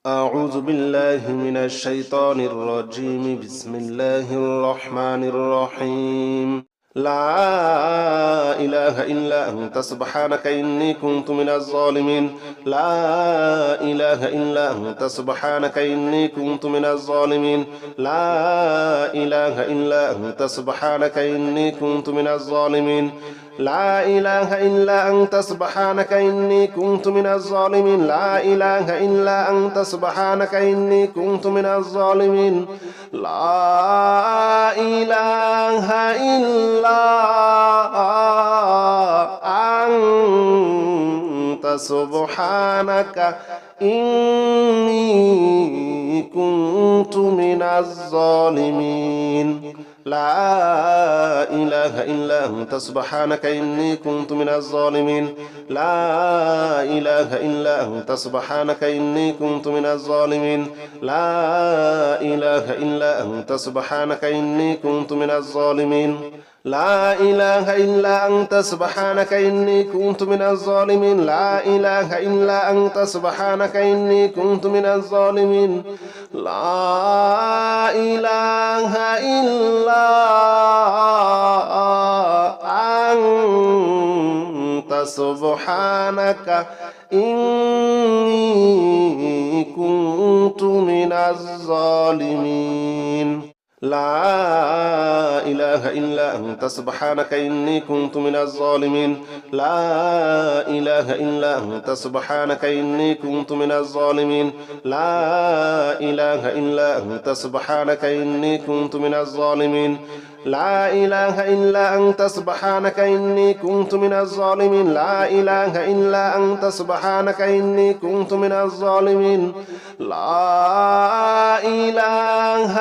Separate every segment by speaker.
Speaker 1: أعوذ بالله من الشيطان الرجيم بسم الله الرحمن الرحيم لا إله إلا أنت سبحانك إني كنت من الظالمين لا إله إلا أنت سبحانك إني كنت من الظالمين لا إله إلا أنت سبحانك إني كنت من الظالمين لا إله إلا أنت سبحانك إني كنت من الظالمين لا إله إلا أنت سبحانك إني كنت من الظالمين لا إله إلا أنت سبحانك إني كنت من الظالمين لا إله إلا أنت سبحانك إني كنت من الظالمين لا إله إلا أنت سبحانك إني كنت من الظالمين لا إله إلا أنت سبحانك إني كنت من الظالمين لا إله إلا أنت سبحانك إني كنت من الظالمين لا إله إلا أنت سبحانك إني كنت من الظالمين لا إله إلا أنت سبحانك إني كنت من الظالمين لا إله إلا أنت سبحانك إني كنت من الظالمين لا إله إلا أنت سبحانك إني كنت من الظالمين لا إله إلا أنت سبحانك إني كنت من الظالمين لا إله إلا أنت سبحانك إني كنت من الظالمين لا إله إلا أنت سبحانك إني كنت من الظالمين لا إله إلا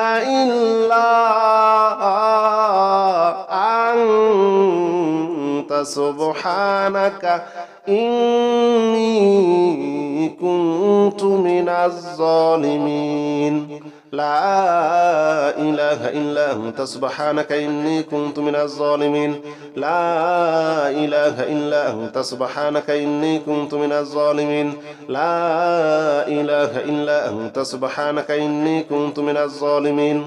Speaker 1: أنت سبحانك إني كنت من الظالمين لا إله إلا أنت سبحانك إني كنت من الظالمين لا إله إلا أنت سبحانك إني كنت من الظالمين لا إله إلا أنت سبحانك إني كنت من الظالمين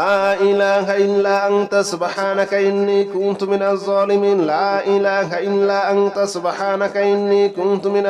Speaker 1: لا إله إلا أنت سبحانك إني كنت من الظالمين لا إله إلا أنت سبحانك إني كنت من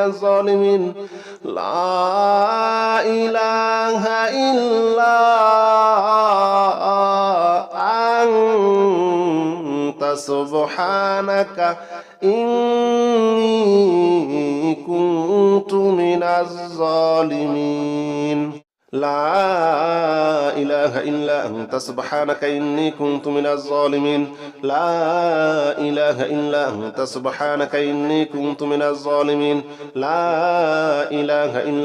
Speaker 1: الظالمين لا إله إلا أنت سبحانك إني كنت من الظالمين لا إله إلا أنت سبحانك إني كنت من الظالمين لا إله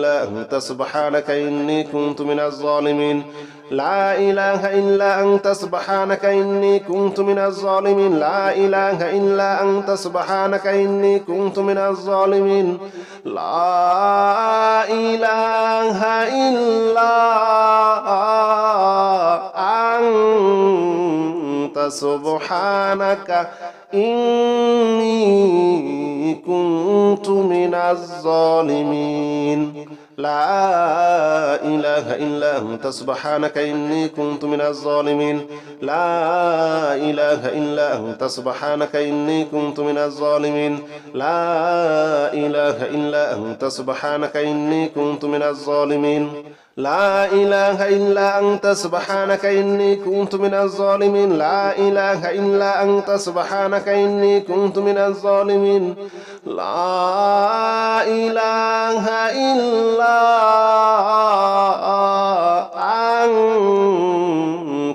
Speaker 1: إلا أنت سبحانك إني كنت من الظالمين لا إله إلا أنت سبحانك إني كنت من الظالمين لا إله إلا أنت سبحانك إني كنت من الظالمين لا إله إلا أنت سبحانك إني كنت من الظالمين لا إله إلا أنت سبحانك إني كنت من الظالمين لا إله إلا أنت سبحانك إني كنت من الظالمين لا إله إلا أنت سبحانك إني كنت من الظالمين لا إله إلا أنت سبحانك إني كنت من الظالمين لا إله إلا أنت سبحانك إني كنت من الظالمين لا إله إلا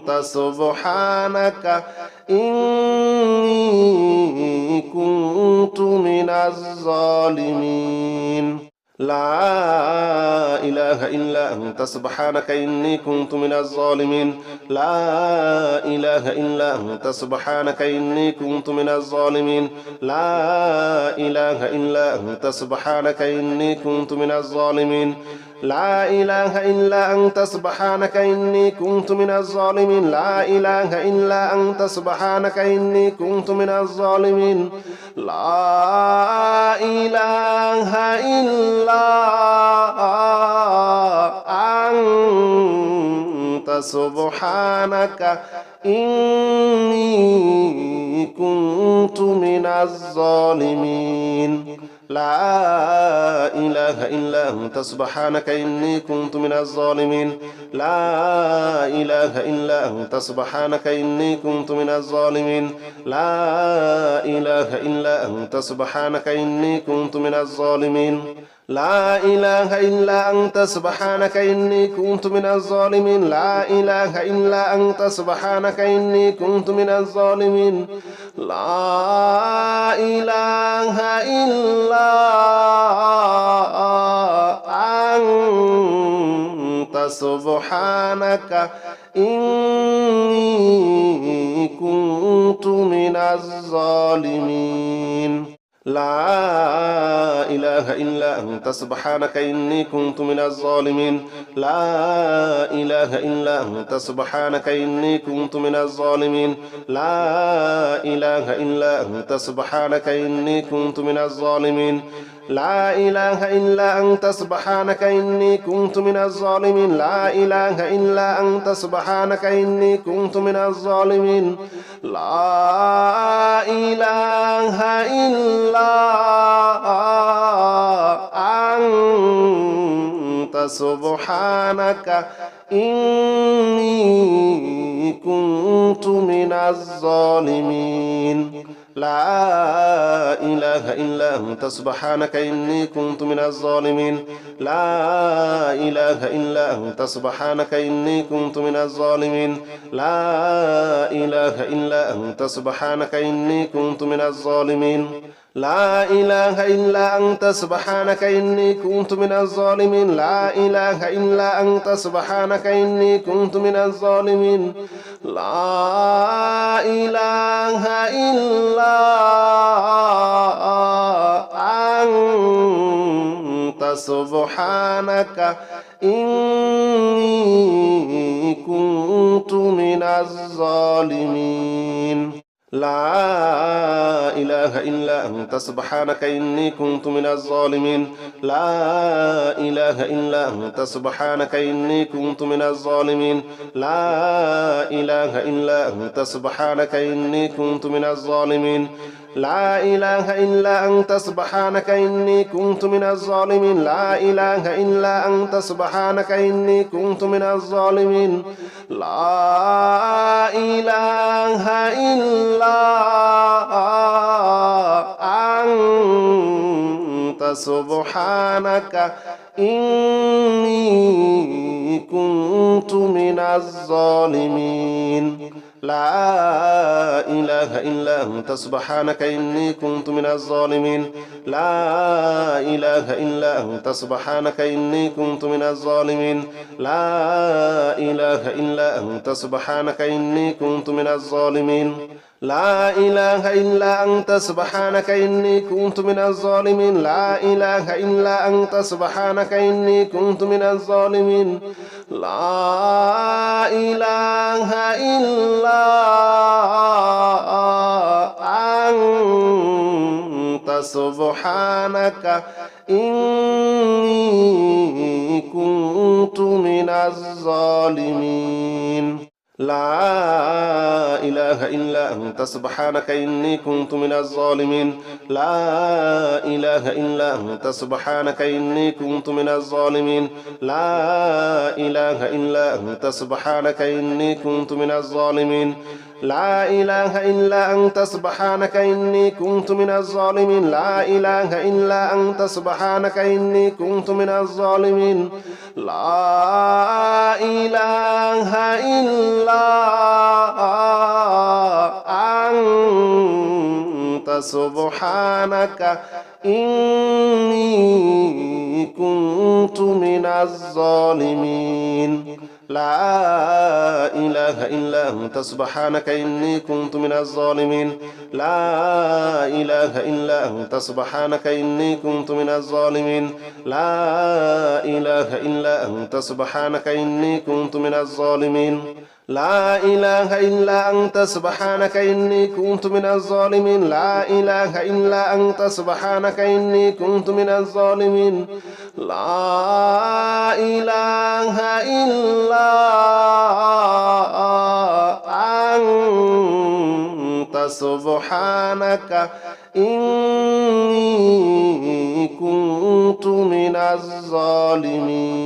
Speaker 1: أنت سبحانك إني كنت من الظالمين لا إله إلا أنت سبحانك إني كنت من الظالمين لا إله إلا أنت سبحانك إني كنت من الظالمين لا إله إلا أنت سبحانك إني كنت من الظالمين لا إله إلا أنت سبحانك إني كنت من الظالمين لا إله إلا أنت سبحانك إني كنت من الظالمين لا إله إلا أنت سبحانك إني كنت من الظالمين لا إله إلا سبحانك إني كنت من الظالمين لا إله إلا أنت سبحانك إني كنت من الظالمين لا إله إلا أنت سبحانك إني كنت من الظالمين لا إله إلا أنت سبحانك إني كنت من الظالمين لا إله إلا أنت سبحانك إني كنت من الظالمين لا إله إلا أنت سبحانك إني كنت من الظالمين لا إله إلا أنت سبحانك إني كنت من الظالمين لا إله إلا أنت سبحانك إني كنت من الظالمين لا إله إلا أنت سبحانك إني كنت من الظالمين لا إله إلا أنت سبحانك إني كنت من الظالمين لا إله إلا أنت سبحانك إني كنت من الظالمين لا إله إلا أنت سبحانك إني كنت من الظالمين لا إله إلا أنت سبحانك إني كنت من الظالمين لا إله إلا أنت سبحانك إني كنت من الظالمين لا إله إلا أنت سبحانك إني كنت من الظالمين لا إله إلا أنت سبحانك إني كنت من الظالمين لا إله إلا أنت سبحانك إني كنت من الظالمين لا إله إلا أنت سبحانك إني كنت من الظالمين لا إله إلا أنت سبحانك إني كنت من الظالمين لا إله إلا أنت سبحانك إني كنت من الظالمين لا إله إلا أنت سبحانك إني كنت من الظالمين لا إله إلا أنت سبحانك إني كنت من الظالمين لا إله إلا أنت سبحانك إني كنت من الظالمين لا إله إلا أنت سبحانك إني كنت من الظالمين لا إله إلا أنت سبحانك إني كنت من الظالمين لا إله إلا أنت سبحانك إني كنت من الظالمين لا إله إلا أنت سبحانك إني كنت من الظالمين لا إله إلا أنت سبحانك إني كنت من الظالمين لا إله إلا أنت سبحانك إني كنت من الظالمين لا إله إلا أنت سبحانك إني كنت من الظالمين لا إله إلا أنت سبحانك إني كنت من الظالمين لا إله إلا أنت سبحانك إني كنت من الظالمين لا إله إلا أنت سبحانك إني كنت من الظالمين لا إله إلا أنت سبحانك إني كنت من الظالمين لا إله إلا أنت سبحانك إني كنت من الظالمين لا إله إلا أنت سبحانك إني كنت من الظالمين لا إله إلا أنت سبحانك إني كنت من الظالمين لا إله إلا أنت سبحانك إني كنت من الظالمين لا إله إلا أنت سبحانك إني كنت من الظالمين لا إله إلا أنت سبحانك إني كنت من الظالمين لا إله إلا أنت سبحانك إني كنت من الظالمين لا إله إلا أنت سبحانك إني كنت من الظالمين لا إله إلا سبحانك إني كنت من الظالمين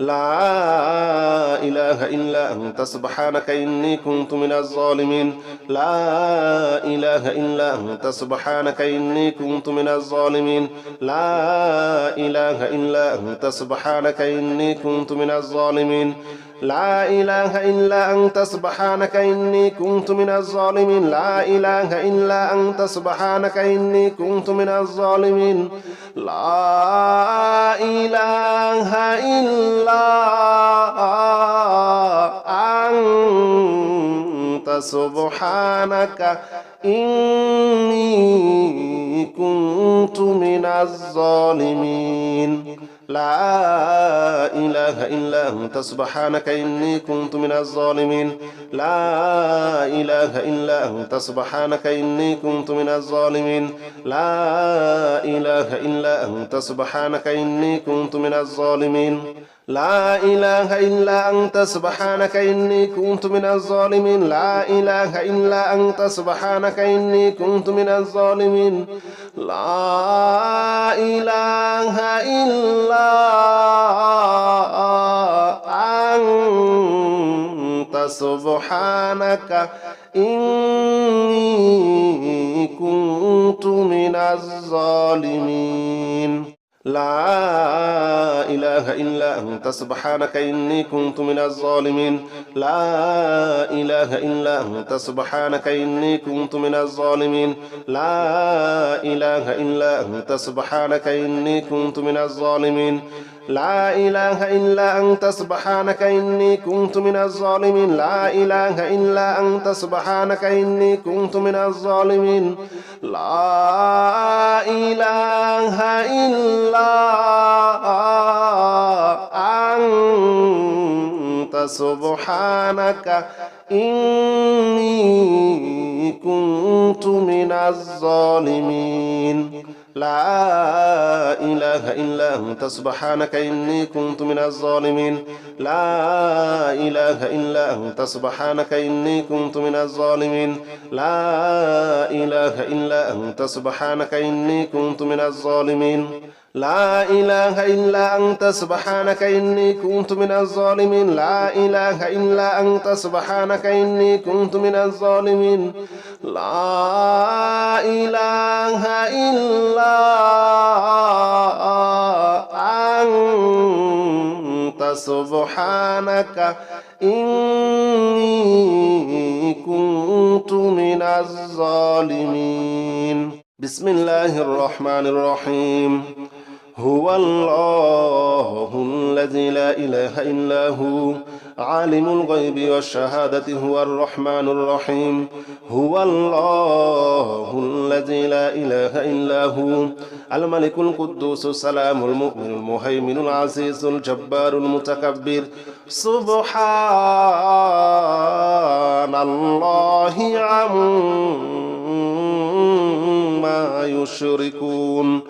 Speaker 1: لا إله إلا أنت سبحانك إني كنت من الظالمين لا إله إلا أنت سبحانك إني كنت من الظالمين لا إله إلا أنت سبحانك إني كنت من الظالمين لا إله إلا أنت سبحانك إني كنت من الظالمين لا إله إلا أنت سبحانك إني كنت من الظالمين لا إله إلا أنت سبحانك إني كنت من الظالمين لا إله إلا أنت سبحانك إني كنت من الظالمين لا إله إلا أنت سبحانك إني كنت من الظالمين لا إله إلا أنت سبحانك إني كنت من الظالمين لا إله إلا أنت سبحانك إني كنت من الظالمين لا إله إلا أنت سبحانك إني كنت من الظالمين لا إله إلا أنت سبحانك إني كنت من الظالمين لا إله إلا أنت سبحانك إني كنت من الظالمين لا إله إلا أنت سبحانك إني كنت من الظالمين لا إله إلا أنت سبحانك إني كنت من الظالمين لا إله إلا أنت سبحانك إني كنت من الظالمين لا إله إلا أنت سبحانك إني كنت من الظالمين لا إله إلا أنت سبحانك إني كنت من الظالمين لا إله إلا أنت سبحانك إني كنت من الظالمين لا إله إلا أنت سبحانك إني كنت من الظالمين لا إله إلا أنت سبحانك إني كنت من الظالمين لا إله إلا أنت سبحانك إني كنت من الظالمين لا إله إلا أنت سبحانك إني كنت من الظالمين لا إله إلا أنت سبحانك إني كنت من الظالمين بسم الله الرحمن الرحيم هو الله الذي لا إله إلا هو عالم الغيب والشهادة هو الرحمن الرحيم هو الله الذي لا إله إلا هو الملك القدوس السلام المؤمن المهيمن العزيز الجبار المتكبر سبحان الله عما يشركون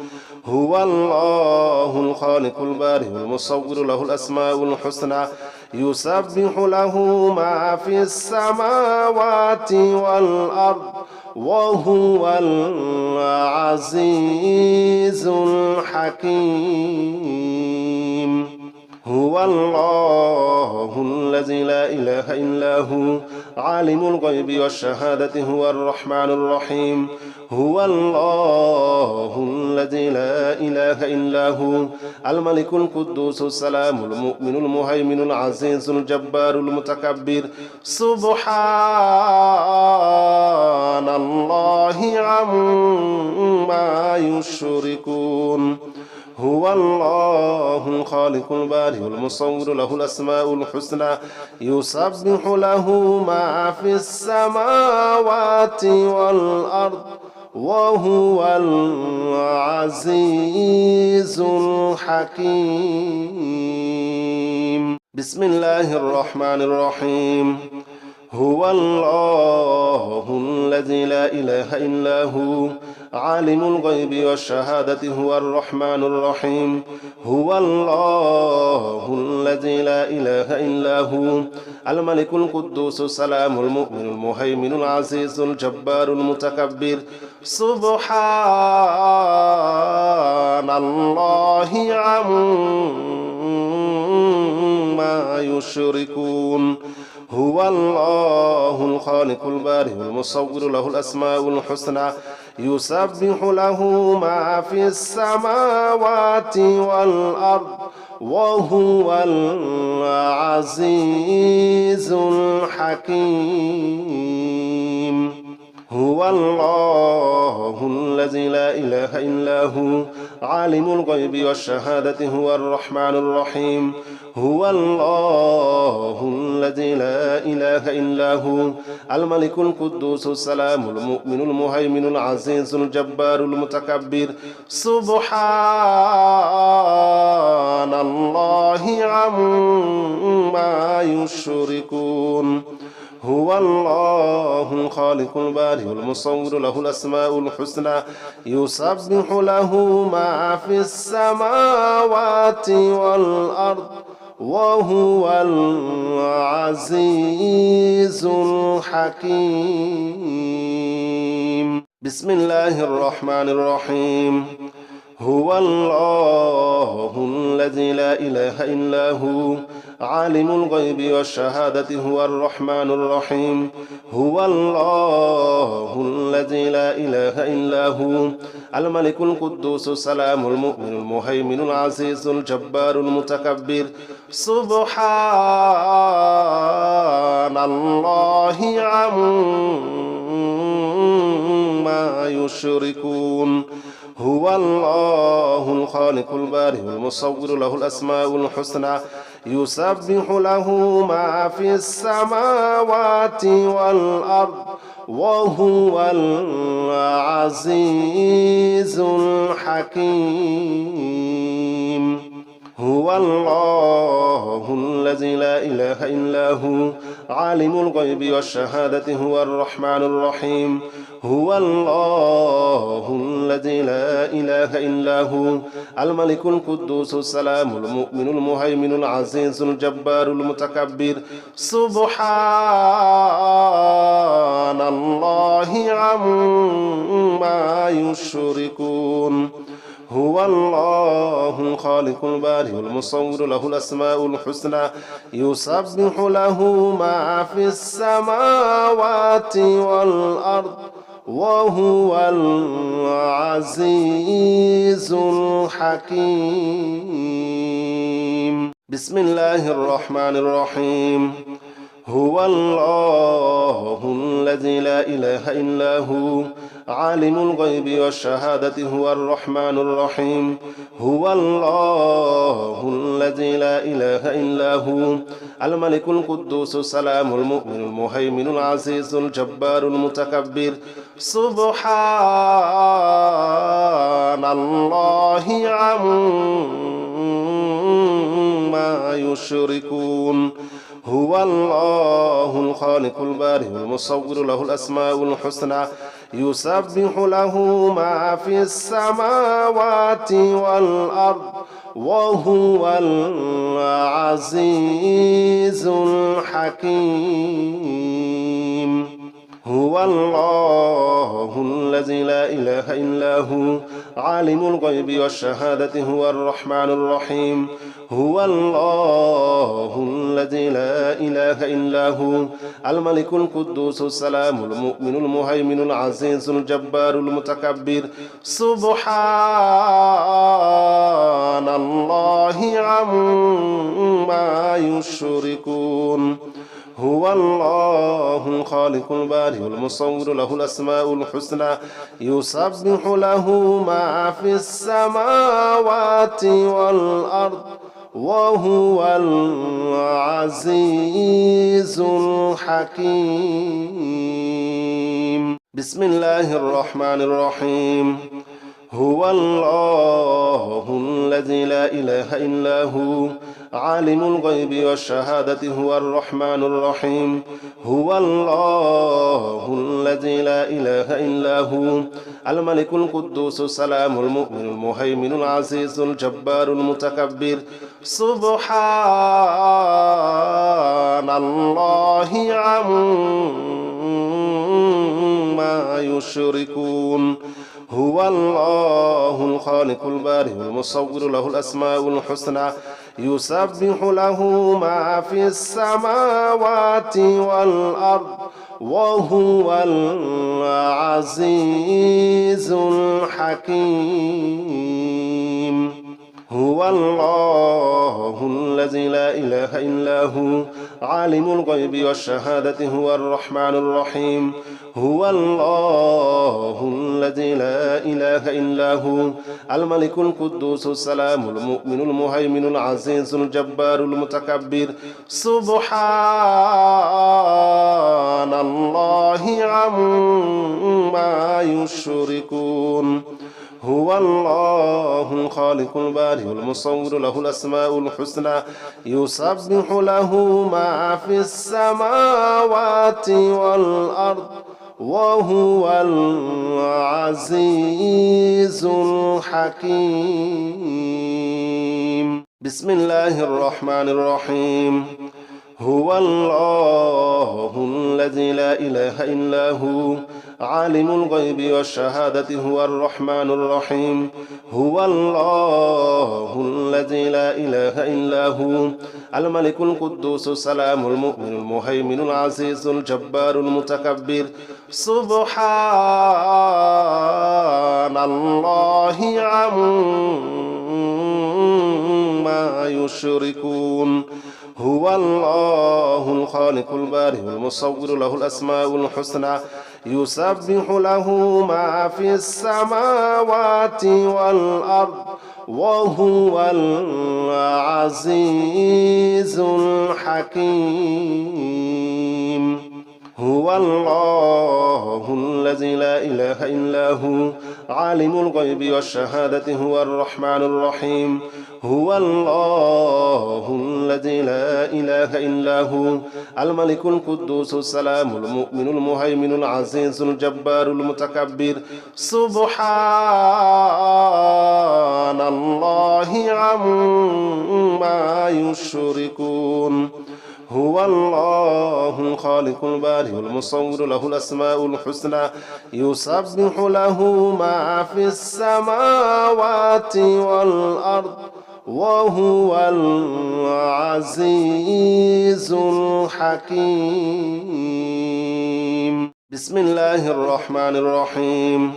Speaker 1: هو الله الخالق البارئ المصور له الأسماء الحسنى يسبح له ما في السماوات والأرض وهو العزيز الحكيم هو الله الذي لا إله إلا هو عالم الغيب والشهادة هو الرحمن الرحيم هو الله الذي لا إله إلا هو الملك القدوس السلام المؤمن المهيمن العزيز الجبار المتكبر سبحان الله عما يشركون هو الله الخالق البارئ المصور له الأسماء الحسنى يسبح له ما في السماوات والأرض وهو العزيز الحكيم بسم الله الرحمن الرحيم هو الله الذي لا إله إلا هو عالم الغيب والشهادة هو الرحمن الرحيم هو الله الذي الذي لا إله إلا هو الملك القدوس السلام المؤمن المهيمن العزيز الجبار المتكبر سبحان الله عما يشركون هو الله الخالق البارئ المصور له الأسماء الحسنى يسبح له ما في السماوات والأرض وهو العزيز الحكيم هو الله الذي لا إله إلا هو عالم الغيب والشهادة هو الرحمن الرحيم هو الله الذي لا إله إلا هو الملك القدوس السلام المؤمن المهيمن العزيز الجبار المتكبر سبحان الله عما يشركون هو الله الخالق البارئ المصور له الأسماء الحسنى يسبح له ما في السماوات والأرض وهو العزيز الحكيم بسم الله الرحمن الرحيم هو الله الذي لا إله إلا هو عالم الغيب والشهادة هو الرحمن الرحيم هو الله الذي لا إله إلا هو الملك القدوس السلام المؤمن المهيمن العزيز الجبار المتكبر سبحان الله عما يشركون هو الله الخالق البارئ المصور له الأسماء الحسنى يسبح له ما في السماوات والأرض وهو العزيز الحكيم هو الله الذي لا إله إلا هو عالم الغيب والشهادة هو الرحمن الرحيم هو الله الذي لا إله إلا هو الملك القدوس السلام المؤمن المهيمن العزيز الجبار المتكبر سبحان الله عما يشركون هو الله الخالق البارئ المصور له الأسماء الحسنى يسبح له ما في السماوات والأرض وهو العزيز الحكيم بسم الله الرحمن الرحيم هو الله الذي لا إله إلا هو عالم الغيب والشهادة هو الرحمن الرحيم هو الله الذي لا إله إلا هو الملك القدوس السلام المؤمن المهيمن العزيز الجبار المتكبر سبحان الله عما يشركون هو الله الخالق البارئ المصور له الأسماء الحسنى يسبح له ما في السماوات والأرض وهو العزيز الحكيم هو الله الذي لا إله إلا هو عالم الغيب والشهادة هو الرحمن الرحيم هو الله الذي لا إله إلا هو الملك القدوس السلام المؤمن المهيمن العزيز الجبار المتكبر سبحان الله عما يشركون هو الله الخالق البارئ المصور له الأسماء الحسنى يسبح له ما في السماوات والأرض وهو العزيز الحكيم بسم الله الرحمن الرحيم هو الله الذي لا إله إلا هو عالم الغيب والشهادة هو الرحمن الرحيم هو الله الذي لا إله إلا هو الملك القدوس السلام المؤمن المهيمن العزيز الجبار المتكبر سبحان الله عما يشركون هو الله الخالق البارئ المصور له الأسماء الحسنى يسبح له ما في السماوات والأرض وهو العزيز الحكيم هو الله الذي لا إله إلا هو عالم الغيب والشهادة هو الرحمن الرحيم هو الله الذي لا إله إلا هو الملك القدوس السلام المؤمن المهيمن العزيز الجبار المتكبر سبحان الله عما يشركون هو الله الخالق البارئ المصور له الأسماء الحسنى يسبح له ما في السماوات والأرض وهو العزيز الحكيم بسم الله الرحمن الرحيم هو الله الذي لا إله إلا هو عالم الغيب والشهادة هو الرحمن الرحيم هو الله الذي لا إله إلا هو الملك القدوس السلام المؤمن المهيمن العزيز الجبار المتكبر سبحان الله عما يشركون هو الله الخالق البارئ المصور له الأسماء الحسنى يسبح له ما في السماوات والأرض وهو العزيز الحكيم هو الله الذي لا إله إلا هو عالم الغيب والشهادة هو الرحمن الرحيم هو الله الذي لا إله إلا هو الملك القدوس السلام المؤمن المهيمن العزيز الجبار المتكبر سبحان الله عما يشركون هو الله الخالق البارئ المصور له الأسماء الحسنى يسبح له ما في السماوات والأرض وهو العزيز الحكيم بسم الله الرحمن الرحيم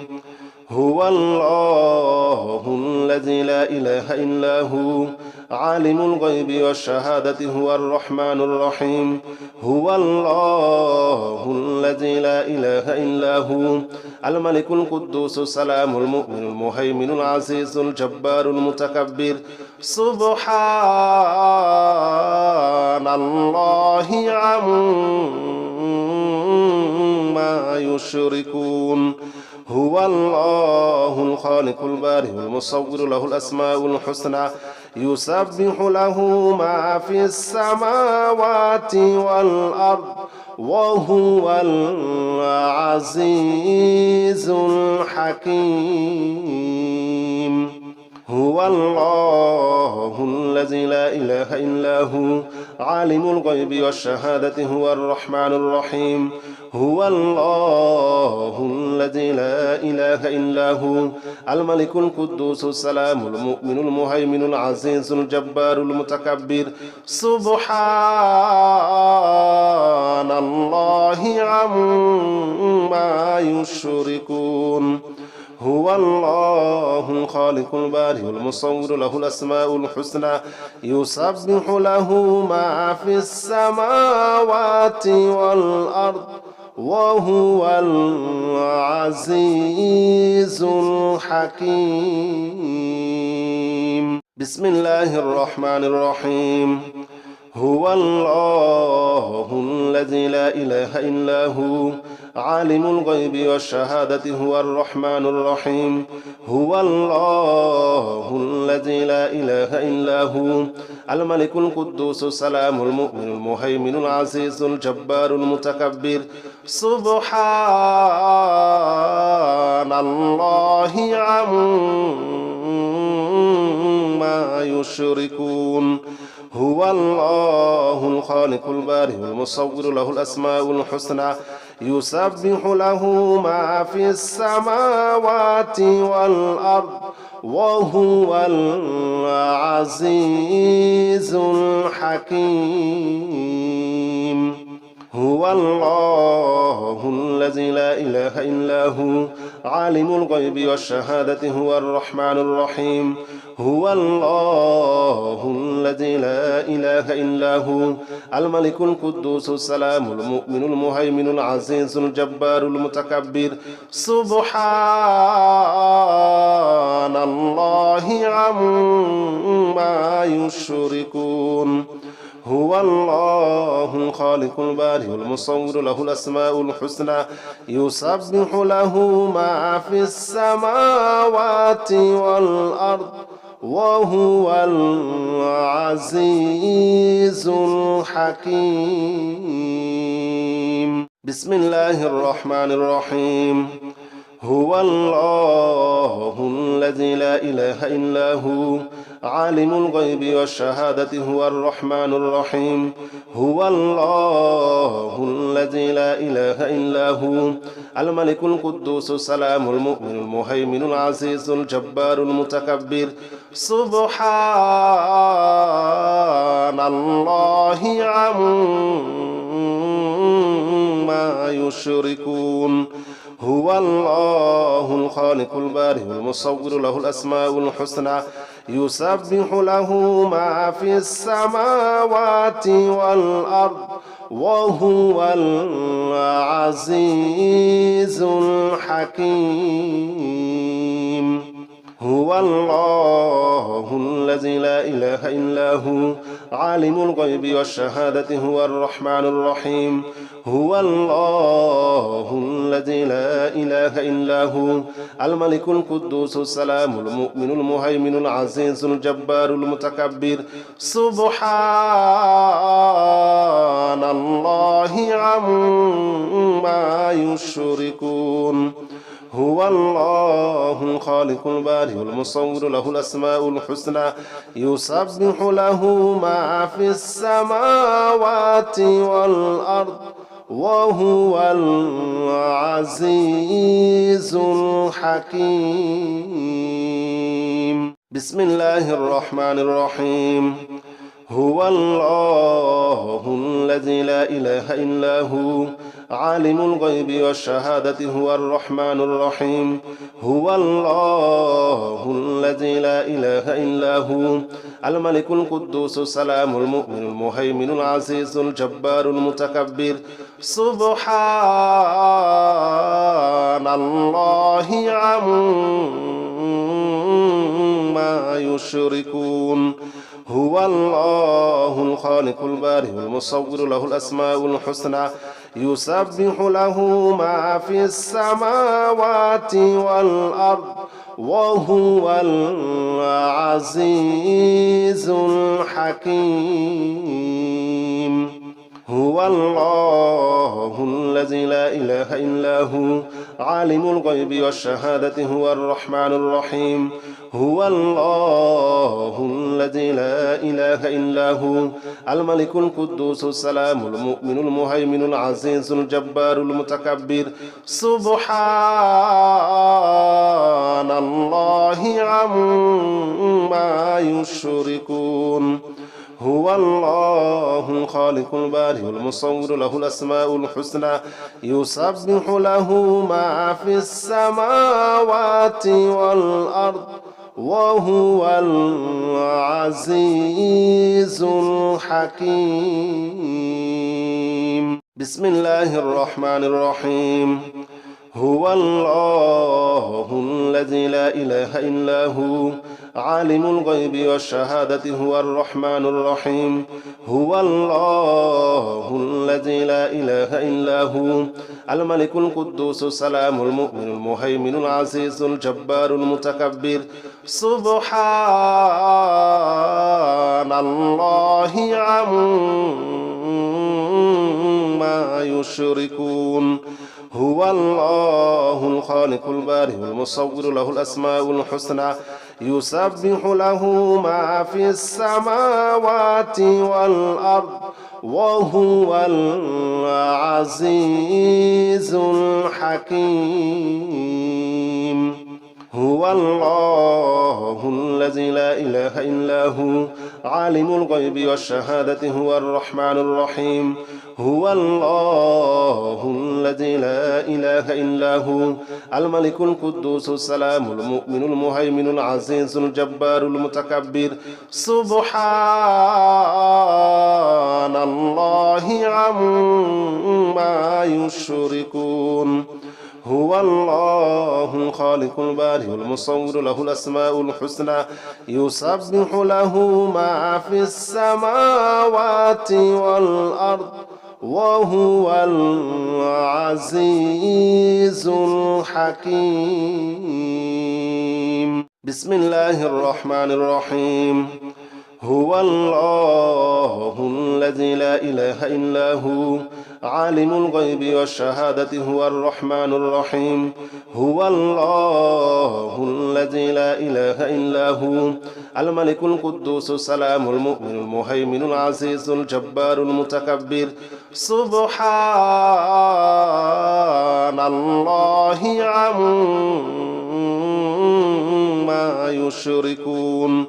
Speaker 1: هو الله الذي لا إله إلا هو عالم الغيب والشهادة هو الرحمن الرحيم هو الله الذي لا إله إلا هو الملك القدوس السلام المؤمن المهيمن العزيز الجبار المتكبر سبحان الله عما يشركون هو الله الخالق البارئ المصور له الأسماء الحسنى يسبح له ما في السماوات والأرض وهو العزيز الحكيم هو الله الذي لا إله إلا هو عالم الغيب والشهادة هو الرحمن الرحيم هو الله الذي لا إله إلا هو الملك القدوس السلام المؤمن المهيمن العزيز الجبار المتكبر سبحان الله عما يشركون هو الله الخالق البارئ المصور له الأسماء الحسنى يسبح له ما في السماوات والأرض وهو العزيز الحكيم بسم الله الرحمن الرحيم هو الله الذي لا إله إلا هو عالم الغيب والشهادة هو الرحمن الرحيم هو الله الذي لا إله إلا هو الملك القدوس السلام المؤمن المهيمن العزيز الجبار المتكبر سبحان الله عما يشركون هو الله الخالق البارئ المصور له الأسماء الحسنى يسبح له ما في السماوات والأرض وهو العزيز الحكيم هو الله الذي لا إله إلا هو عالم الغيب والشهادة هو الرحمن الرحيم هو الله الذي لا إله إلا هو الملك القدوس السلام المؤمن المهيمن العزيز الجبار المتكبر سبحان الله عما يشركون هو الله الخالق البارئ المصور له الأسماء الحسنى يسبح له ما في السماوات والأرض وهو العزيز الحكيم بسم الله الرحمن الرحيم هو الله الذي لا إله إلا هو عالم الغيب والشهادة هو الرحمن الرحيم هو الله الذي لا إله إلا هو الملك القدوس السلام المؤمن المهيمن العزيز الجبار المتكبر سبحان الله عما يشركون هو الله الخالق البارئ المصور له الأسماء الحسنى يسبح له ما في السماوات والأرض وهو العزيز الحكيم هو الله الذي لا إله إلا هو عالم الغيب والشهادة هو الرحمن الرحيم هو الله الذي لا إله إلا هو الملك القدوس السلام المؤمن المهيمن العزيز الجبار المتكبر سبحان الله عما يشركون هو الله الخالق البارئ المصور له الأسماء الحسنى يسبح له ما في السماوات والأرض وهو العزيز الحكيم بسم الله الرحمن الرحيم هو الله الذي لا إله إلا هو عالم الغيب والشهادة هو الرحمن الرحيم هو الله الذي لا إله إلا هو الملك القدوس السلام المؤمن المهيمن العزيز الجبار المتكبر سبحان الله عما يشركون هو الله الخالق البارئ المصور له الأسماء الحسنى يسبح له ما في السماوات والأرض وهو العزيز الحكيم هو الله الذي لا إله إلا هو عالم الغيب والشهادة هو الرحمن الرحيم هو الله الذي لا إله إلا هو الملك القدوس السلام المؤمن المهيمن العزيز الجبار المتكبر سبحان الله عما يشركون هو الله الخالق البارئ المصور له الأسماء الحسنى يسبح له ما في السماوات والأرض وهو العزيز الحكيم بسم الله الرحمن الرحيم هو الله الذي لا إله إلا هو عالم الغيب والشهادة هو الرحمن الرحيم هو الله الذي لا إله إلا هو الملك القدوس السلام المؤمن المهيمن العزيز الجبار المتكبر سبحان الله عما يشركون هو الله الخالق البارئ المصور له الأسماء الحسنى يسبح له ما في السماوات والأرض وهو العزيز الحكيم هو الله الذي لا إله إلا هو عالم الغيب والشهادة هو الرحمن الرحيم هو الله الذي لا إله إلا هو الملك القدوس السلام المؤمن المهيمن العزيز الجبار المتكبر سبحان الله عما يشركون هو الله الخالق البارئ المصور له الأسماء الحسنى يسبح له ما في السماوات والأرض وهو العزيز الحكيم بسم الله الرحمن الرحيم هو الله الذي لا إله إلا هو عالم الغيب والشهادة هو الرحمن الرحيم هو الله الذي لا إله إلا هو الملك القدوس السلام المؤمن المهيمن العزيز الجبار المتكبر سبحان الله عما يشركون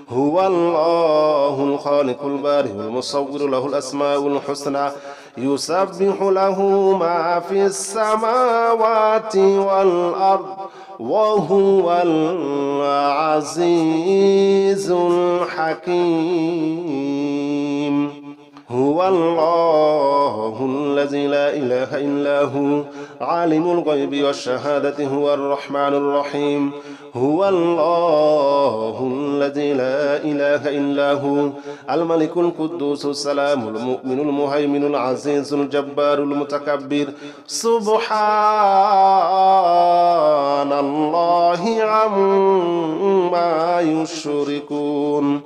Speaker 1: هو الله الخالق البارئ المصور له الأسماء الحسنى يسبح له ما في السماوات والأرض وهو العزيز الحكيم هو الله الذي لا إله إلا هو عالم الغيب والشهادة هو الرحمن الرحيم هو الله الذي لا إله إلا هو الملك القدوس السلام المؤمن المهيمن العزيز الجبار المتكبر سبحان الله عما يشركون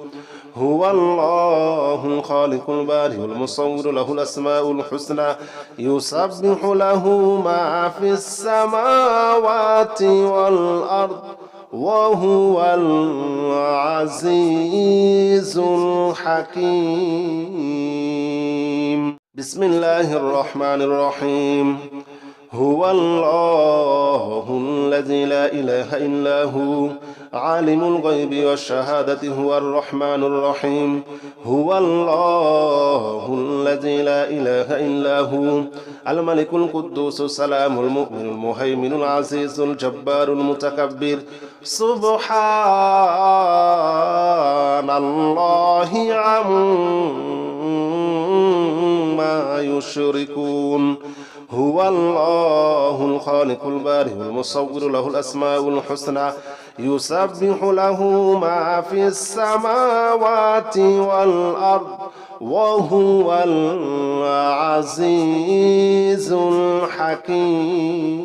Speaker 1: هو الله الخالق البارئ المصور له الأسماء الحسنى يسبح له ما في السماوات والأرض وهو العزيز الحكيم بسم الله الرحمن الرحيم هو الله الذي لا إله إلا هو عالم الغيب والشهادة هو الرحمن الرحيم هو الله الذي لا إله إلا هو الملك القدوس السلام المؤمن المهيمن العزيز الجبار المتكبر سبحان الله عما يشركون هو الله الخالق البارئ المصور له الأسماء الحسنى يسبح له ما في السماوات والأرض وهو العزيز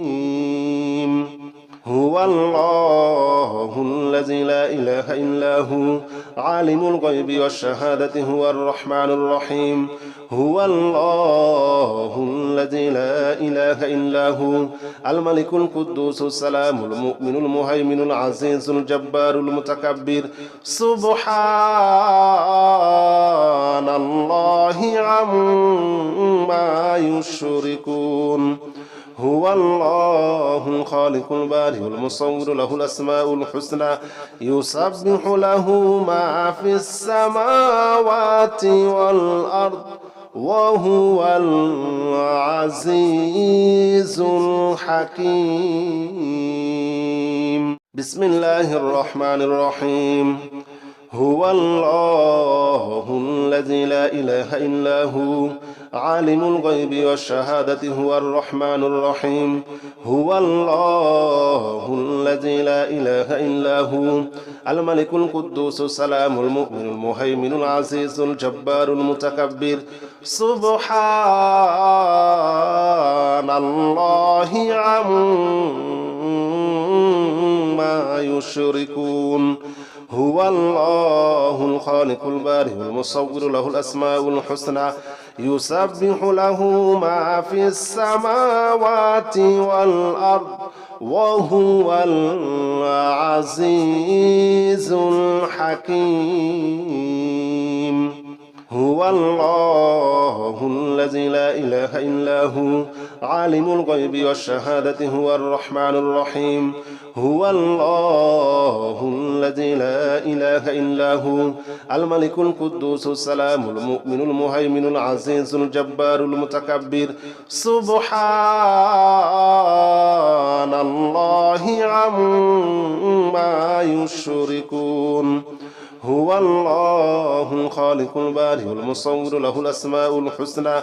Speaker 1: الحكيم هو الله الذي لا إله إلا هو عالم الغيب والشهادة هو الرحمن الرحيم هو الله الذي لا إله إلا هو الملك القدوس السلام المؤمن المهيمن العزيز الجبار المتكبر سبحان الله عما يشركون هو الله الخالق البارئ المصور له الأسماء الحسنى يسبح له ما في السماوات والأرض وهو العزيز الحكيم بسم الله الرحمن الرحيم هو الله الذي لا إله إلا هو عالم الغيب والشهادة هو الرحمن الرحيم هو الله الذي لا إله إلا هو الملك القدوس السلام المؤمن المهيمن العزيز الجبار المتكبر سبحان الله عما يشركون هو الله الخالق البارئ المصور له الأسماء الحسنى يسبح له ما في السماوات والأرض وهو العزيز الحكيم هو الله الذي لا إله إلا هو عالم الغيب والشهادة هو الرحمن الرحيم هو الله الذي لا إله إلا هو الملك القدوس السلام المؤمن المهيمن العزيز الجبار المتكبر سبحان الله عما يشركون هو الله الخالق البارئ المصور له الأسماء الحسنى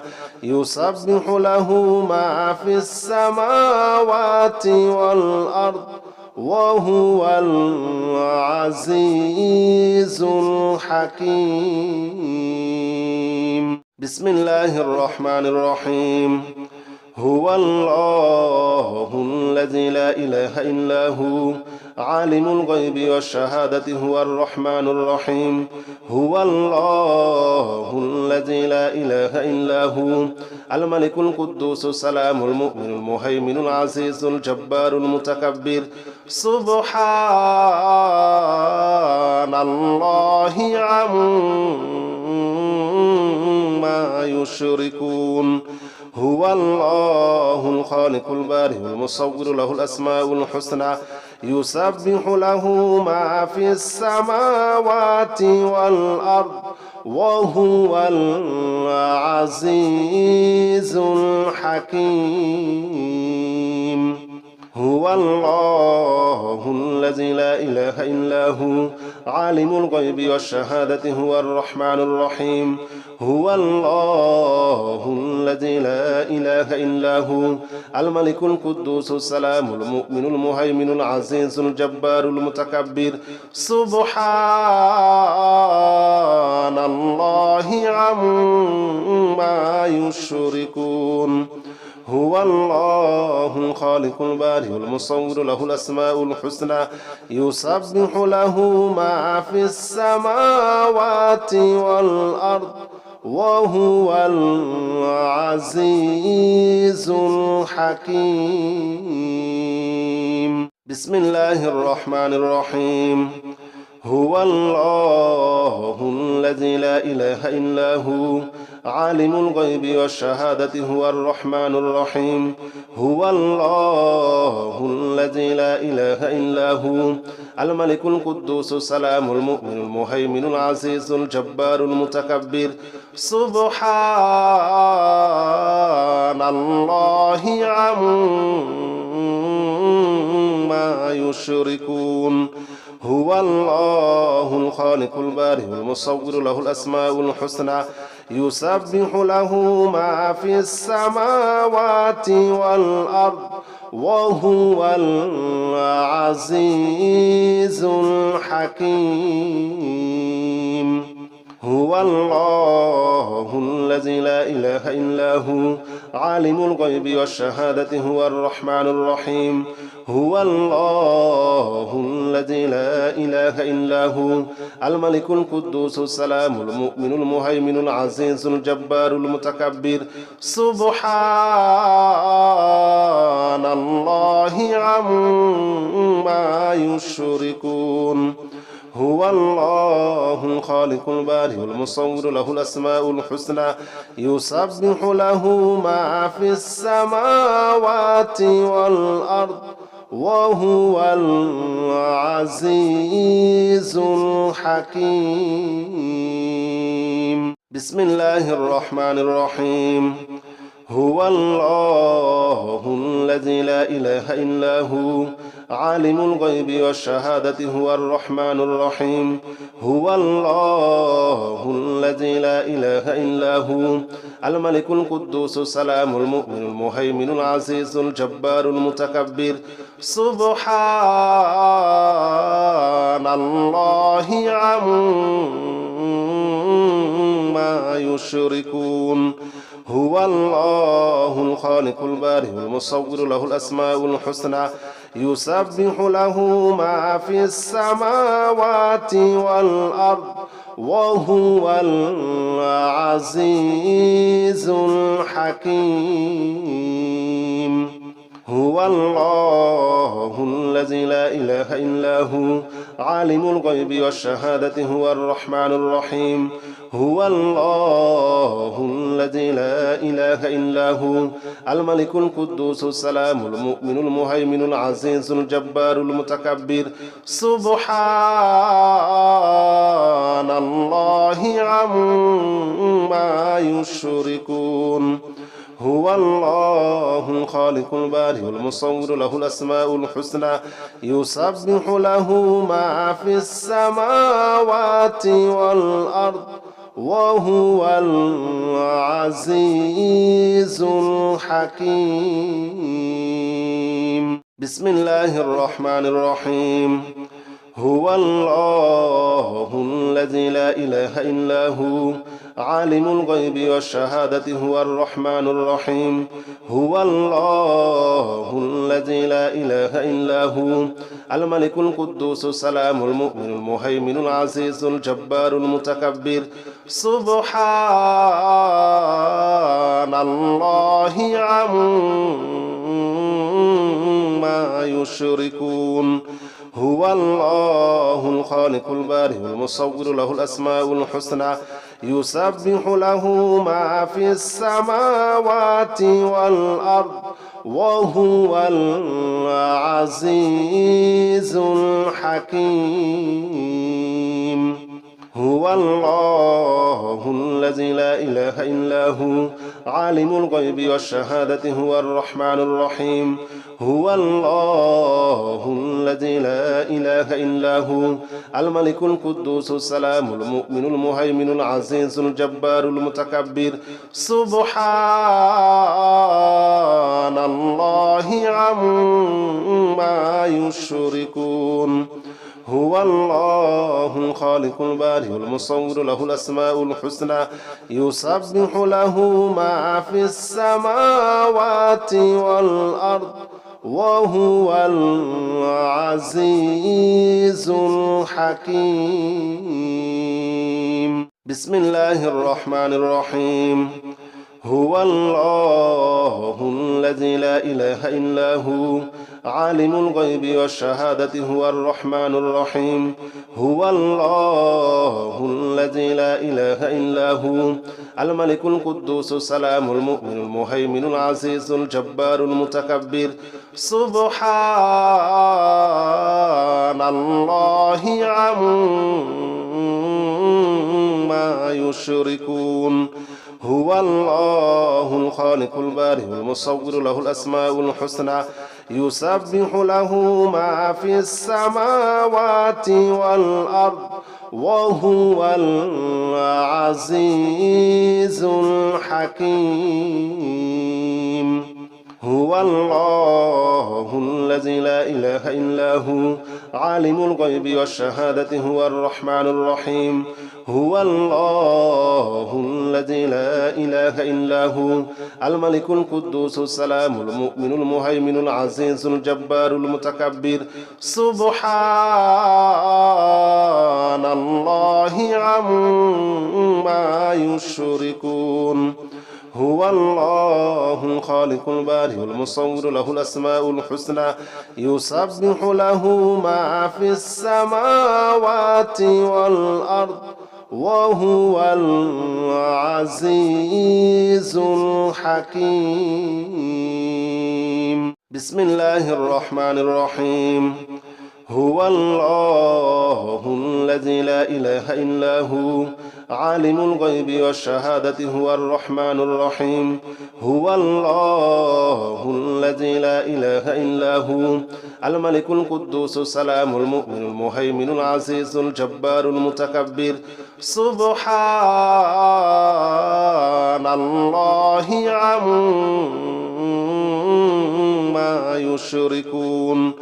Speaker 1: يسبح له ما في السماوات والأرض وهو العزيز الحكيم بسم الله الرحمن الرحيم هو الله الذي لا إله إلا هو عالم الغيب والشهادة هو الرحمن الرحيم هو الله الذي لا إله إلا هو الملك القدوس السلام المؤمن المهيمن العزيز الجبار المتكبر سبحان الله عما يشركون هو الله الخالق البارئ المصور له الأسماء الحسنى يسبح له ما في السماوات والأرض وهو العزيز الحكيم هو الله الذي لا إله إلا هو عالم الغيب والشهادة هو الرحمن الرحيم هو الله الذي لا إله إلا هو الملك القدوس السلام المؤمن المهيمن العزيز الجبار المتكبر سبحان الله عما يشركون هو الله الخالق البارئ المصور له الأسماء الحسنى يسبح له ما في السماوات والأرض وهو العزيز الحكيم بسم الله الرحمن الرحيم هو الله الذي لا إله إلا هو عالم الغيب والشهادة هو الرحمن الرحيم هو الله الذي لا إله إلا هو الملك القدوس السلام المؤمن المهيمن العزيز الجبار المتكبر سبحان الله عما يشركون هو الله الخالق البارئ المصور له الأسماء الحسنى يسبح له ما في السماوات والأرض وهو العزيز الحكيم هو الله الذي لا إله إلا هو عالم الغيب والشهادة هو الرحمن الرحيم هو الله الذي لا إله إلا هو الملك القدوس السلام المؤمن المهيمن العزيز الجبار المتكبر سبحان الله عما يشركون هو الله الخالق البارئ المصور له الأسماء الحسنى يسبح له ما في السماوات والأرض وهو العزيز الحكيم بسم الله الرحمن الرحيم هو الله الذي لا إله إلا هو عالم الغيب والشهادة هو الرحمن الرحيم هو الله الذي لا إله إلا هو الملك القدوس السلام المؤمن المهيمن العزيز الجبار المتكبر سبحان الله عما يشركون هو الله الخالق البارئ المصور له الأسماء الحسنى يسبح له ما في السماوات والأرض وهو العزيز الحكيم هو الله الذي لا إله إلا هو عالم الغيب والشهادة هو الرحمن الرحيم هو الله الذي لا إله إلا هو الملك القدوس السلام المؤمن المهيمن العزيز الجبار المتكبر سبحان الله عما يشركون هو الله الخالق البارئ المصور له الأسماء الحسنى يسبح له ما في السماوات والأرض وهو العزيز الحكيم بسم الله الرحمن الرحيم هو الله الذي لا إله إلا هو عالم الغيب والشهادة هو الرحمن الرحيم هو الله الذي لا إله إلا هو الملك القدوس السلام المؤمن المهيمن العزيز الجبار المتكبر سبحان الله عما يشركون هو الله الخالق البارئ المصور له الأسماء الحسنى يسبح له ما في السماوات والأرض وهو العزيز الحكيم هو الله الذي لا إله إلا هو عالم الغيب والشهادة هو الرحمن الرحيم هو الله الذي لا إله إلا هو الملك القدوس السلام المؤمن المهيمن العزيز الجبار المتكبر سبحان الله عما يشركون هو الله الخالق البارئ المصور له الأسماء الحسنى يسبح له ما في السماوات والأرض وهو العزيز الحكيم بسم الله الرحمن الرحيم هو الله الذي لا إله إلا هو عالم الغيب والشهادة هو الرحمن الرحيم هو الله الذي لا إله إلا هو الملك القدوس السلام المؤمن المهيمن العزيز الجبار المتكبر سبحان الله عما يشركون هو الله الخالق البارئ المصور له الأسماء الحسنى يسبح له ما في السماوات والأرض وهو العزيز الحكيم هو الله الذي لا إله إلا هو عالم الغيب والشهادة هو الرحمن الرحيم هو الله الذي لا إله إلا هو الملك القدوس السلام المؤمن المهيمن العزيز الجبار المتكبر سبحان الله عما يشركون هو الله الخالق البارئ المصور له الأسماء الحسنى يسبح له ما في السماوات والأرض وهو العزيز الحكيم بسم الله الرحمن الرحيم هو الله الذي لا إله إلا هو عالم الغيب والشهادة هو الرحمن الرحيم هو الله الذي لا إله إلا هو الملك القدوس السلام المؤمن المهيمن العزيز الجبار المتكبر سبحان الله عما يشركون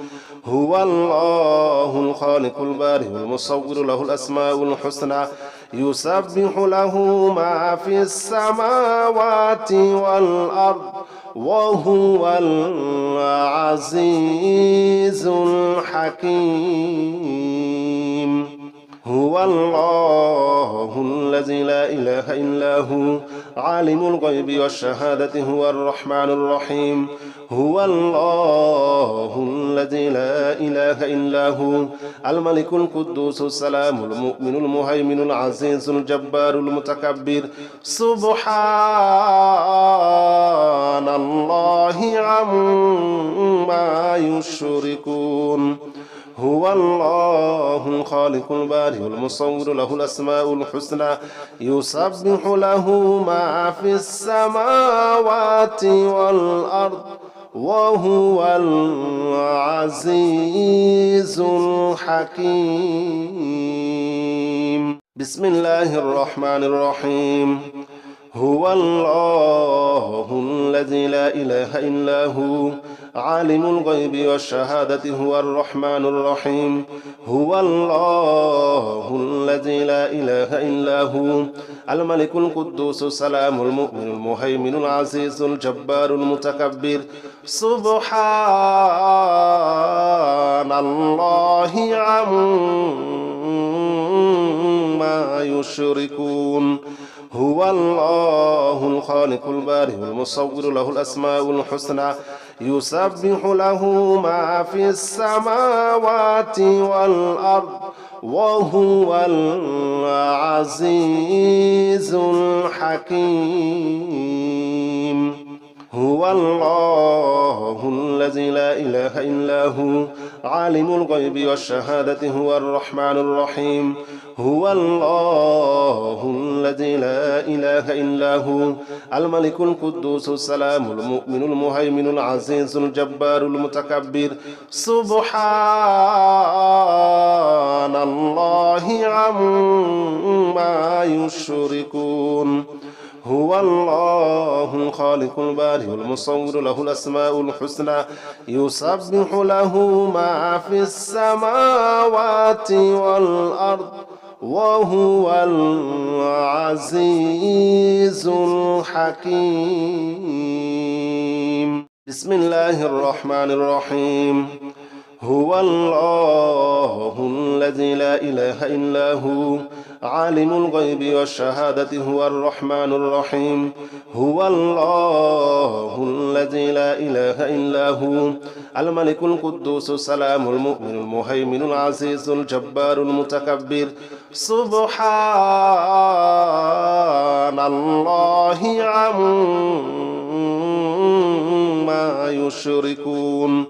Speaker 1: هو الله الخالق البارئ المصور له الأسماء الحسنى يسبح له ما في السماوات والأرض وهو العزيز الحكيم هو الله الذي لا إله إلا هو عالم الغيب والشهادة هو الرحمن الرحيم هو الله الذي لا إله إلا هو الملك القدوس السلام المؤمن المهيمن العزيز الجبار المتكبر سبحان الله عما يشركون هو الله الخالق البارئ المصور له الأسماء الحسنى يسبح له ما في السماوات والأرض وهو العزيز الحكيم بسم الله الرحمن الرحيم هو الله الذي لا إله إلا هو عالم الغيب والشهادة هو الرحمن الرحيم هو الله الذي لا إله إلا هو الملك القدوس السلام المؤمن المهيمن العزيز الجبار المتكبر سبحان الله عما يشركون هو الله الخالق البارئ المصور له الأسماء الحسنى يسبح له ما في السماوات والأرض وهو العزيز الحكيم هو الله الذي لا إله إلا هو عالم الغيب والشهادة هو الرحمن الرحيم هو الله الذي لا إله إلا هو الملك القدوس السلام المؤمن المهيمن العزيز الجبار المتكبر سبحان الله عما يشركون هو الله الخالق البارئ المصور له الأسماء الحسنى يسبح له ما في السماوات والأرض وهو العزيز الحكيم بسم الله الرحمن الرحيم هو الله الذي لا إله إلا هو عالم الغيب والشهادة هو الرحمن الرحيم هو الله الذي لا إله إلا هو الملك القدوس السلام المؤمن المهيمن العزيز الجبار المتكبر سبحان الله عما يشركون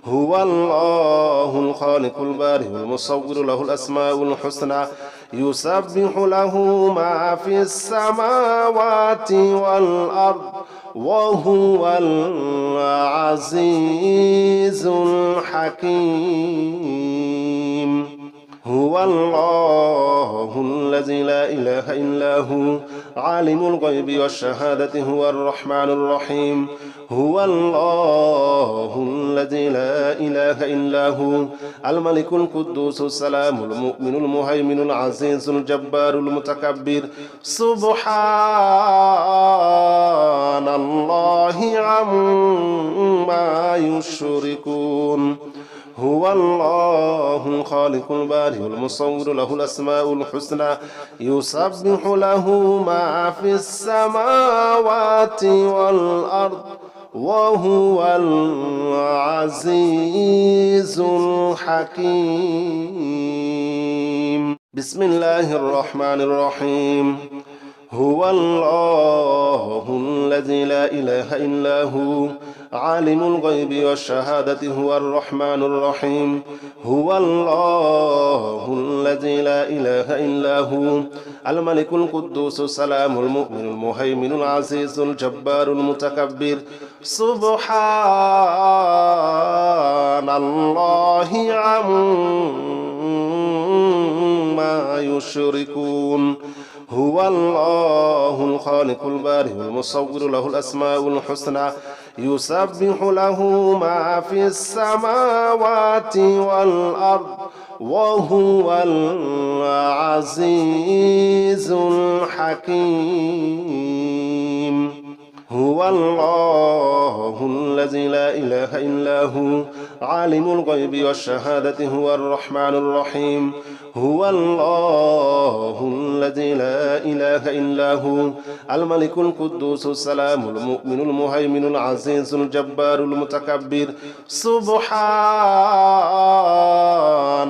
Speaker 1: هو الله الخالق البارئ المصور له الأسماء الحسنى يسبح له ما في السماوات والأرض وهو العزيز الحكيم هو الله الذي لا إله إلا هو عالم الغيب والشهادة هو الرحمن الرحيم هو الله الذي لا إله إلا هو الملك القدوس السلام المؤمن المهيمن العزيز الجبار المتكبر سبحان الله عما يشركون هو الله الخالق البارئ المصور له الأسماء الحسنى يسبح له ما في السماوات والأرض وهو العزيز الحكيم بسم الله الرحمن الرحيم هو الله الذي لا إله إلا هو عالم الغيب والشهادة هو الرحمن الرحيم هو الله الذي لا إله إلا هو الملك القدوس السلام المؤمن المهيمن العزيز الجبار المتكبر سبحان الله عما يشركون هو الله الخالق البارئ المصور له الأسماء الحسنى يسبح له ما في السماوات والأرض وهو العزيز الحكيم هو الله الذي لا إله إلا هو عالم الغيب والشهادة هو الرحمن الرحيم هو الله الذي لا إله إلا هو الملك القدوس السلام المؤمن المهيمن العزيز الجبار المتكبر سبحان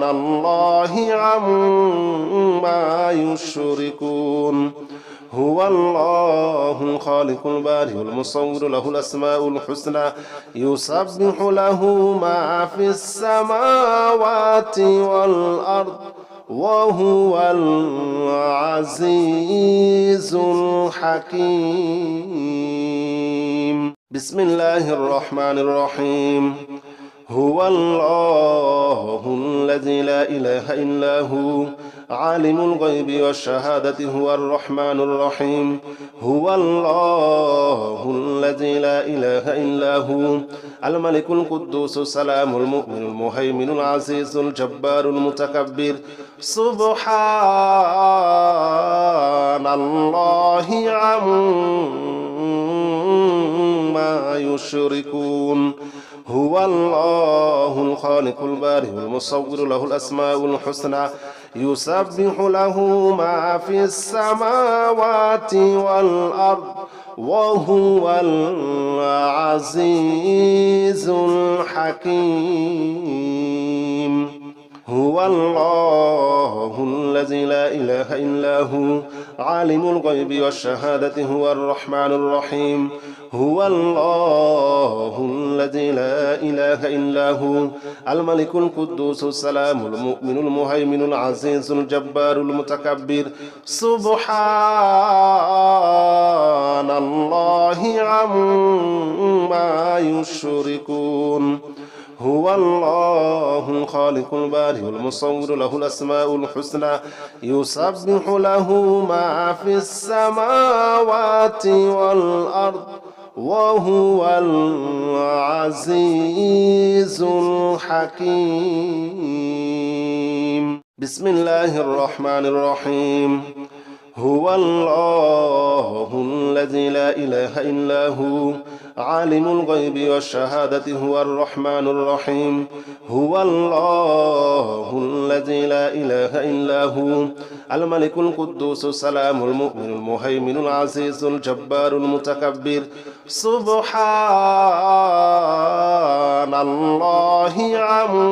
Speaker 1: الله عما يشركون هو الله الخالق البارئ المصور له الأسماء الحسنى يسبح له ما في السماوات والأرض وهو العزيز الحكيم بسم الله الرحمن الرحيم هو الله الذي لا إله إلا هو عالم الغيب والشهادة هو الرحمن الرحيم هو الله الذي لا إله إلا هو الملك القدوس السلام المؤمن المهيمن العزيز الجبار المتكبر سبحان الله عما يشركون هو الله الخالق البارئ المصور له الأسماء الحسنى يسبح له ما في السماوات والأرض وهو العزيز الحكيم هو الله الذي لا إله إلا هو عالم الغيب والشهادة هو الرحمن الرحيم هو الله الذي لا إله إلا هو الملك القدوس السلام المؤمن المهيمن العزيز الجبار المتكبر سبحان الله عما يشركون هو الله الخالق البارئ المصور له الأسماء الحسنى يسبح له ما في السماوات والأرض وهو العزيز الحكيم بسم الله الرحمن الرحيم هو الله الذي لا إله إلا هو عالم الغيب والشهادة هو الرحمن الرحيم هو الله الذي لا إله إلا هو الملك القدوس السلام المؤمن المهيمن العزيز الجبار المتكبر سبحان الله عما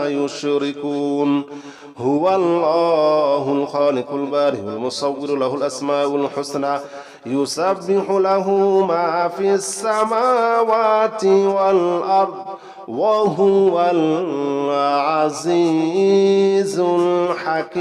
Speaker 1: يشركون هو الله الخالق البارئ المصور له الأسماء الحسنى يسبح له ما في السماوات والأرض وهو العزيز الحكيم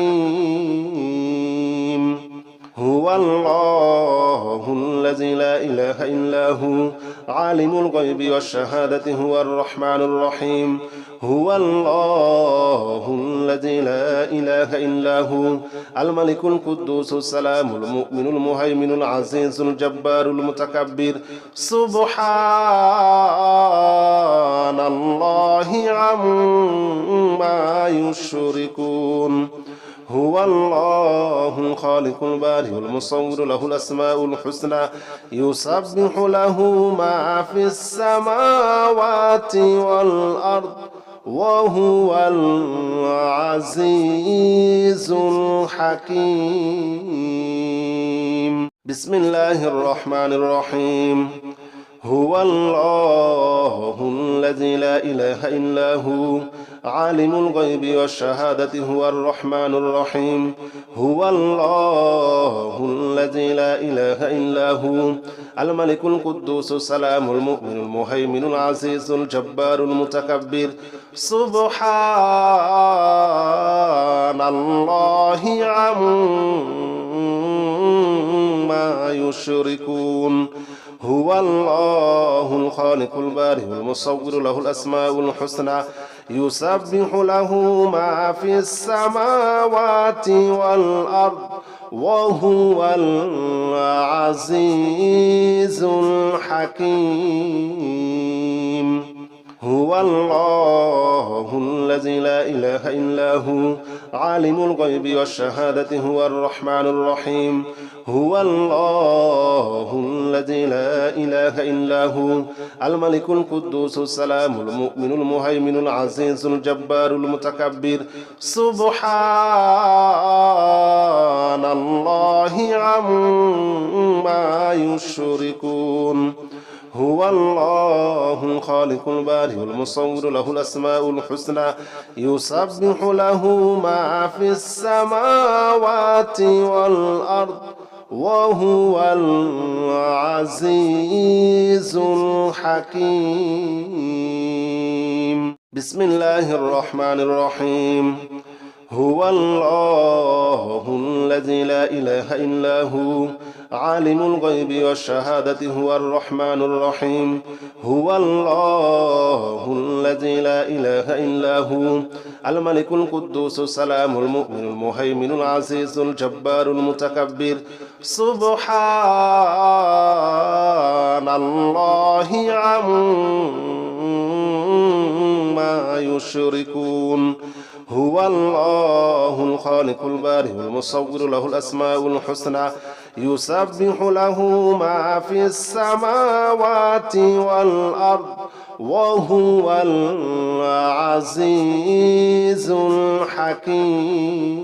Speaker 1: هو الله الذي لا إله إلا هو عالم الغيب والشهادة هو الرحمن الرحيم هو الله الذي لا إله إلا هو الملك القدوس السلام المؤمن المهيمن العزيز الجبار المتكبر سبحان الله عما يشركون هو الله الخالق البارئ المصور له الأسماء الحسنى يسبح له ما في السماوات والأرض وهو العزيز الحكيم بسم الله الرحمن الرحيم هو الله الذي لا إله إلا هو عالم الغيب والشهادة هو الرحمن الرحيم هو الله الذي لا إله إلا هو الملك القدوس السلام المؤمن المهيمن العزيز الجبار المتكبر سبحان الله عما يشركون هو الله الخالق البارئ المصور له الأسماء الحسنى يسبح له ما في السماوات والأرض وهو العزيز الحكيم هو الله الذي لا إله إلا هو عالم الغيب والشهادة هو الرحمن الرحيم هو الله الذي لا إله إلا هو الملك القدوس السلام المؤمن المهيمن العزيز الجبار المتكبر سبحان الله عما يشركون هو الله الخالق البارئ المصور له الأسماء الحسنى يسبح له ما في السماوات والأرض وهو العزيز الحكيم بسم الله الرحمن الرحيم هو الله الذي لا إله إلا هو عالم الغيب والشهادة هو الرحمن الرحيم هو الله الذي لا إله إلا هو الملك القدوس السلام المؤمن المهيمن العزيز الجبار المتكبر سبحان الله عما يشركون هو الله الخالق البارئ المصور له الأسماء الحسنى يسبح له ما في السماوات والأرض وهو العزيز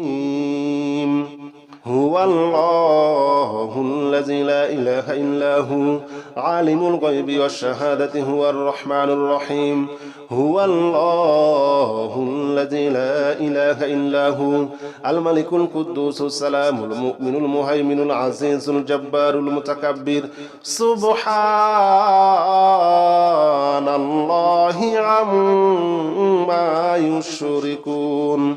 Speaker 1: الحكيم هو الله الذي لا إله إلا هو عالم الغيب والشهادة هو الرحمن الرحيم هو الله الذي لا إله إلا هو الملك القدوس السلام المؤمن المهيمن العزيز الجبار المتكبر سبحان الله عما يشركون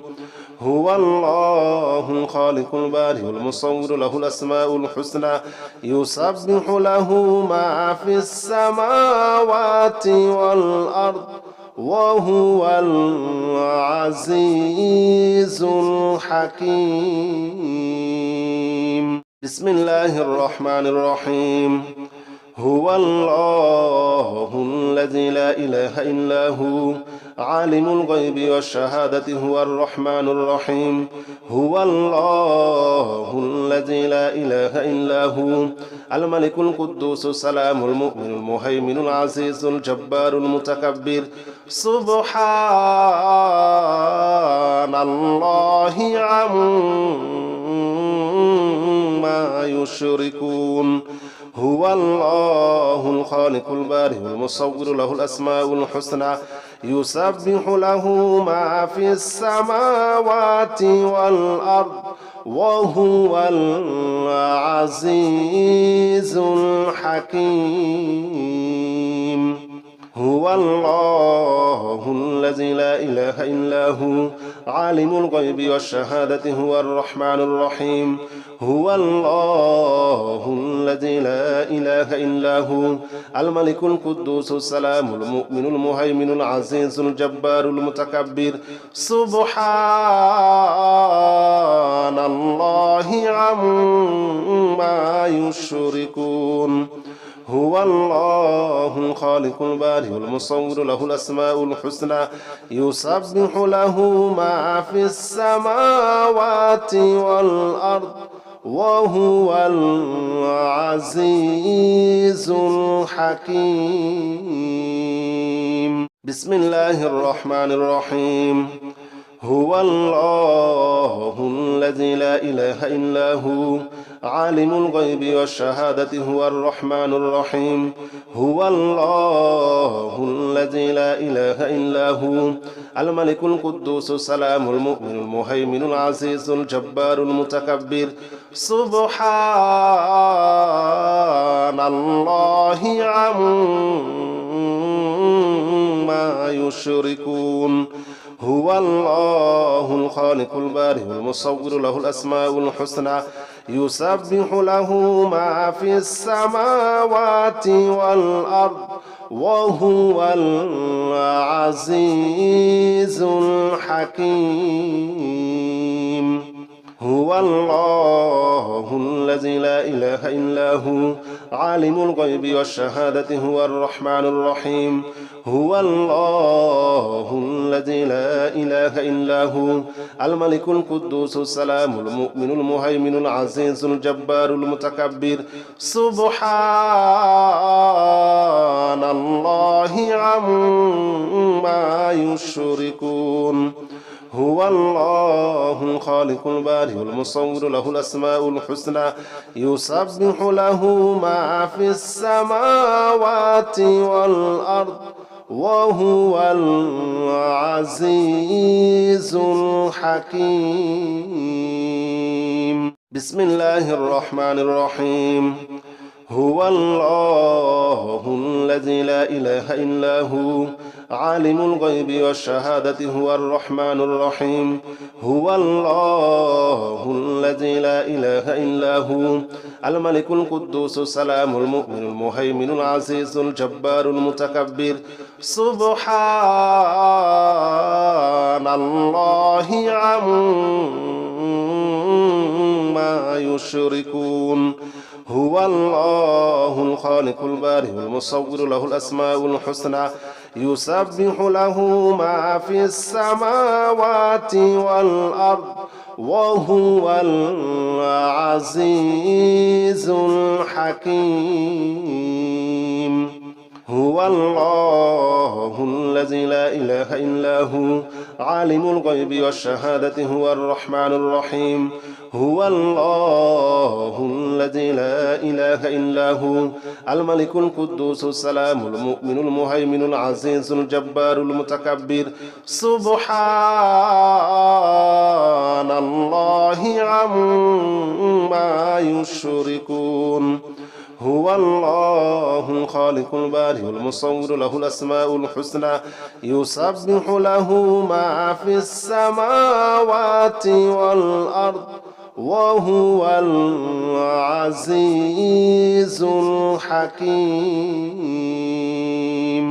Speaker 1: هو الله الخالق البارئ المصور له الأسماء الحسنى يسبح له ما في السماوات والأرض وهو العزيز الحكيم بسم الله الرحمن الرحيم هو الله الذي لا إله إلا هو عالم الغيب والشهادة هو الرحمن الرحيم هو الله الذي لا إله إلا هو الملك القدوس السلام المؤمن المهيمن العزيز الجبار المتكبر سبحان الله عما يشركون هو الله الخالق البارئ المصور له الأسماء الحسنى يسبح له ما في السماوات والأرض وهو العزيز الحكيم هو الله الذي لا إله إلا هو عالم الغيب والشهادة هو الرحمن الرحيم هو الله الذي لا إله إلا هو الملك القدوس السلام المؤمن المهيمن العزيز الجبار المتكبر سبحان الله عما يشركون هو الله الخالق البارئ المصور له الأسماء الحسنى يسبح له ما في السماوات والأرض وهو العزيز الحكيم بسم الله الرحمن الرحيم هو الله الذي لا إله إلا هو عالم الغيب والشهادة هو الرحمن الرحيم هو الله الذي لا إله إلا هو الملك القدوس السلام المؤمن المهيمن العزيز الجبار المتكبر سبحان الله عما يشركون هو الله الخالق البارئ المصور له الأسماء الحسنى يسبح له ما في السماوات والأرض وهو العزيز الحكيم هو الله الذي لا إله إلا هو عالم الغيب والشهادة هو الرحمن الرحيم هو الله الذي لا إله إلا هو الملك القدوس السلام المؤمن المهيمن العزيز الجبار المتكبر سبحان الله عما يشركون هو الله الخالق البارئ المصور له الأسماء الحسنى يسبح له ما في السماوات والأرض وهو العزيز الحكيم بسم الله الرحمن الرحيم هو الله الذي لا إله إلا هو عالم الغيب والشهادة هو الرحمن الرحيم هو الله الذي لا إله إلا هو الملك القدوس السلام المؤمن المهيمن العزيز الجبار المتكبر سبحان الله عما يشركون هو الله الخالق البارئ المصور له الأسماء الحسنى يسبح له ما في السماوات والأرض وهو العزيز الحكيم هو الله الذي لا إله إلا هو عالم الغيب والشهادة هو الرحمن الرحيم هو الله الذي لا إله إلا هو الملك القدوس السلام المؤمن المهيمن العزيز الجبار المتكبر سبحان الله عما يشركون هو الله الخالق البارئ المصور له الأسماء الحسنى يسبح له ما في السماوات والأرض وهو العزيز الحكيم